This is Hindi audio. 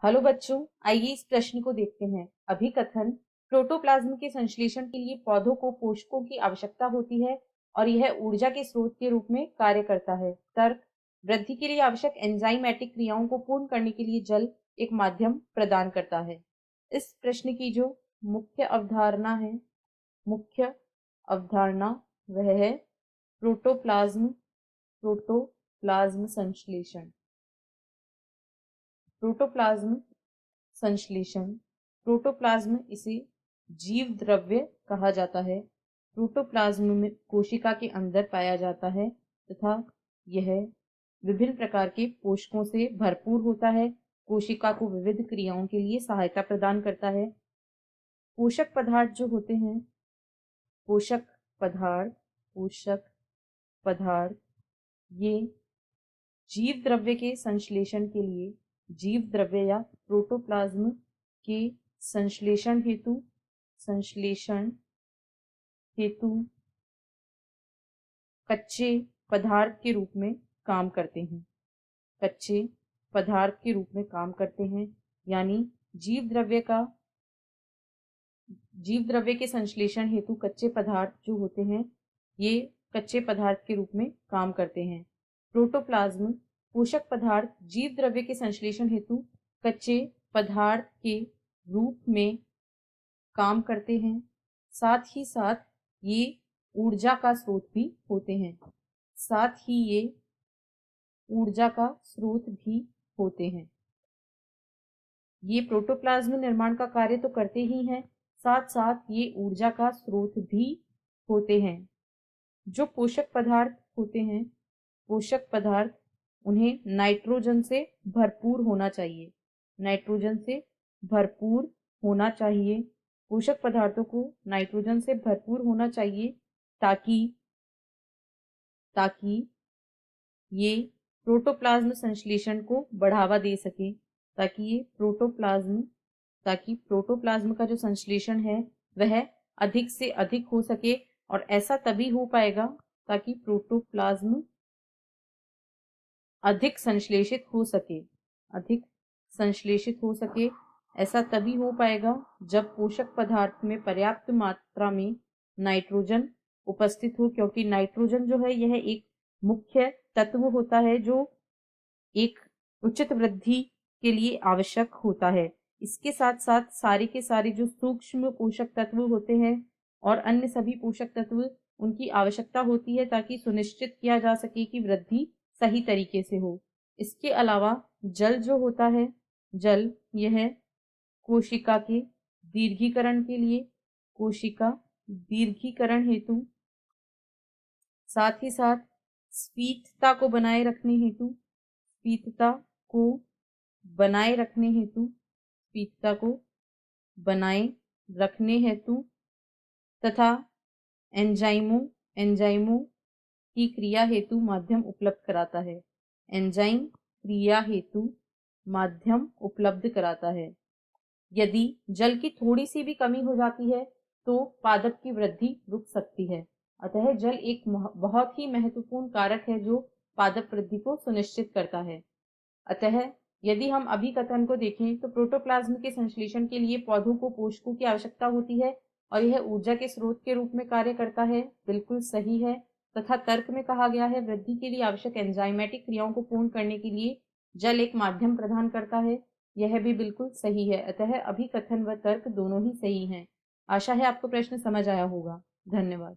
हेलो बच्चों, आइए इस प्रश्न को देखते हैं। अभिकथन: प्रोटोप्लाज्म के संश्लेषण के लिए पौधों को पोषकों की आवश्यकता होती है और यह ऊर्जा के स्रोत के रूप में कार्य करता है। तर्क: वृद्धि के लिए आवश्यक एंजाइमेटिक क्रियाओं को पूर्ण करने के लिए जल एक माध्यम प्रदान करता है। इस प्रश्न की जो मुख्य अवधारणा वह है प्रोटोप्लाज्म संश्लेषण। प्रोटोप्लाज्म संश्लेषण। प्रोटोप्लाज्म इसे जीव द्रव्य कहा जाता है। प्रोटोप्लाज्म में कोशिका के अंदर पाया जाता है तथा यह विभिन्न प्रकार के पोषकों से भरपूर होता है। कोशिका को विविध क्रियाओं के लिए सहायता प्रदान करता है। पोषक पदार्थ जो होते हैं, पोषक पदार्थ ये जीव द्रव्य के संश्लेषण के लिए, जीव द्रव्य या प्रोटोप्लाज्म के संश्लेषण हेतु कच्चे पदार्थ के रूप में काम करते हैं। यानी जीव द्रव्य के संश्लेषण हेतु कच्चे पदार्थ जो होते हैं, ये कच्चे पदार्थ के रूप में काम करते हैं। प्रोटोप्लाज्म पोषक पदार्थ जीव द्रव्य के संश्लेषण हेतु कच्चे पदार्थ के रूप में काम करते हैं। साथ ही साथ ये ऊर्जा का स्रोत भी होते हैं। ये प्रोटोप्लाज्म निर्माण का कार्य तो करते ही हैं, साथ साथ ये ऊर्जा का स्रोत भी होते हैं। जो पोषक पदार्थ होते हैं, उन्हें नाइट्रोजन से भरपूर होना चाहिए। पोषक पदार्थों को नाइट्रोजन से भरपूर होना चाहिए ताकि ये प्रोटोप्लाज्म संश्लेषण को बढ़ावा दे सके, ताकि प्रोटोप्लाज्म का जो संश्लेषण है वह अधिक से अधिक हो सके। और ऐसा तभी हो पाएगा ताकि प्रोटोप्लाज्म अधिक संश्लेषित हो सके। ऐसा तभी हो पाएगा जब पोषक पदार्थ में पर्याप्त मात्रा में नाइट्रोजन उपस्थित हो, क्योंकि नाइट्रोजन जो है यह एक मुख्य तत्व होता है जो एक उचित वृद्धि के लिए आवश्यक होता है। इसके साथ साथ सारे के सारे जो सूक्ष्म पोषक तत्व होते हैं और अन्य सभी पोषक तत्व, उनकी आवश्यकता होती है ताकि सुनिश्चित किया जा सके कि वृद्धि सही तरीके से हो। इसके अलावा जल जो होता है, यह कोशिका के दीर्घीकरण हेतु, साथ ही साथ स्फीतता को बनाए रखने हेतु तथा एंजाइमों की क्रिया हेतु माध्यम उपलब्ध कराता है। यदि जल की थोड़ी सी भी कमी हो जाती है तो पादप की वृद्धि रुक सकती है। अतः जल एक बहुत ही महत्वपूर्ण कारक है जो पादप वृद्धि को सुनिश्चित करता है। अतः यदि हम अभिकथन को देखें तो प्रोटोप्लाज्म के संश्लेषण के लिए पौधों को पोषकों की आवश्यकता होती है और यह ऊर्जा के स्रोत के रूप में कार्य करता है। बिल्कुल सही है। तथा तर्क में कहा गया है वृद्धि के लिए आवश्यक एंजाइमेटिक क्रियाओं को पूर्ण करने के लिए जल एक माध्यम प्रदान करता है। यह भी बिल्कुल सही है। अतः अभिकथन व तर्क दोनों ही सही हैं। आशा है आपको प्रश्न समझ आया होगा। धन्यवाद।